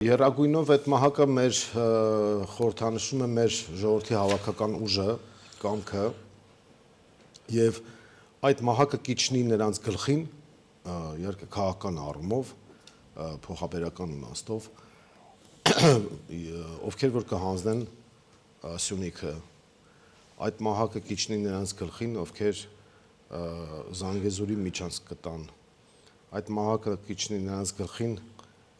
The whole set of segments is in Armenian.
Եռագույնով այդ մահակը մեր խորհրդանշում է մեր ժողովրդի հավաքական ուժը, կամքը եւ այդ մահակը կիջնի նրանց գլխին, իհարկե քաղաքական առումով, փոխաբերական իմաստով, ովքեր որ կհանձնեն Սյունիքը, այդ մահակը կիջնի նրանց գլխին, ովքեր Զանգեզուրի միջանցք կտան, այդ մահակը կիջնի նրանց գլխին,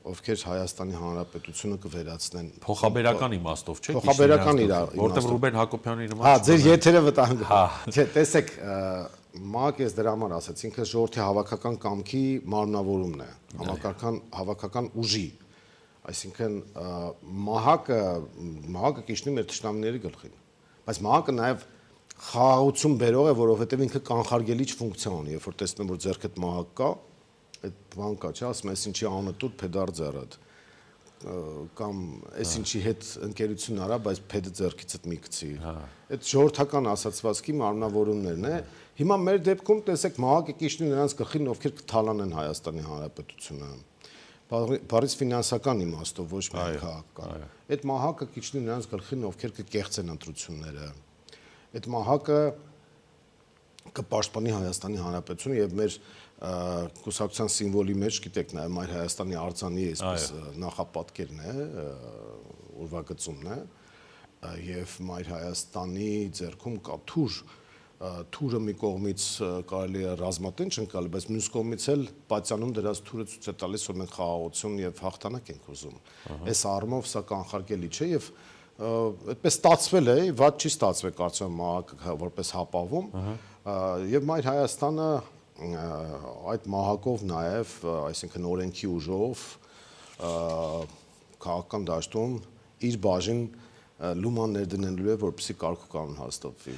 ովքեր Հայաստանի Հանրապետությունը կվերացնեն փոխաբերական իմաստով, չէ՞, փոխաբերական իմաստով, որտեղ Ռուբեն Հակոբյանի նման հա, ձեր եթերը վտանգում։ Չէ, տեսեք, մահակը ես դրա համար ասացի, ինքը ժողովրդի հավաքական կամքի մարմնավորումն է, հավաքական ուժի, այսինքն մահակը կիջնի մեր թշնամիների գլխին, բայց մահակը նաև խաղաղություն բերող է, որովհետև ինքը կանխարգելիչ ֆունկցիա ունի, երբ որ տեսնում որ ձեռքդ մահակ կա, այդ բան կա, չէ, ասում ես ինչի անունը տուր, փեդար ձեռդ, կամ այս ինչի հետ ընկերություն արա, բայց փեդը ձեռքիցդ մի գցի։ Այդ ժողովրդական ասացվածքի մարմնավորումներն է։ Հիմա մեր դեպքում տեսեք մահակը կիջնի նրանց գլխին, ովքեր կթալանեն Հայաստանի Հանրապետությունը։ Բարից ֆինանսական իմաստով, ոչ միայն քաղաքական։ Այդ մահակը կիջնի նրանց գլխին, ովքեր կկեղծեն ընտրությունները։ Այդ մահակը կպաշտպանի Հայաստանի Հանրապետությունը եւ մեր կուսակցության սիմվոլի մեջ, գիտեք, նաեւ Մայր Հայաստանի արձանի այսպես նախապատկերն է, ուրվագծումն է, եւ Մայր Հայաստանի ձեռքում կա թուրը մի կողմից կարելի է ռազմատենչ ընկալ, բայց մյուս կողմից էլ պատյանում դրած թուրը ցույց է տալիս, որ մենք խաղաղություն եւ հաղթանակ ենք ուզում։ Այս առումով սա կանխարգելի չէ եւ այդպես ստացվել է, վատ չի ստացվել, կարծում եմ, մահակը որպես հապավում, եւ Մայր Հայաստանը այդ մահակով նաեւ, այսինքն օրենքի ուժով քաղաքական դաշտում իր բաժին լուման ներդնելու է, որպեսզի կարգ ու կանոն հաստատվի։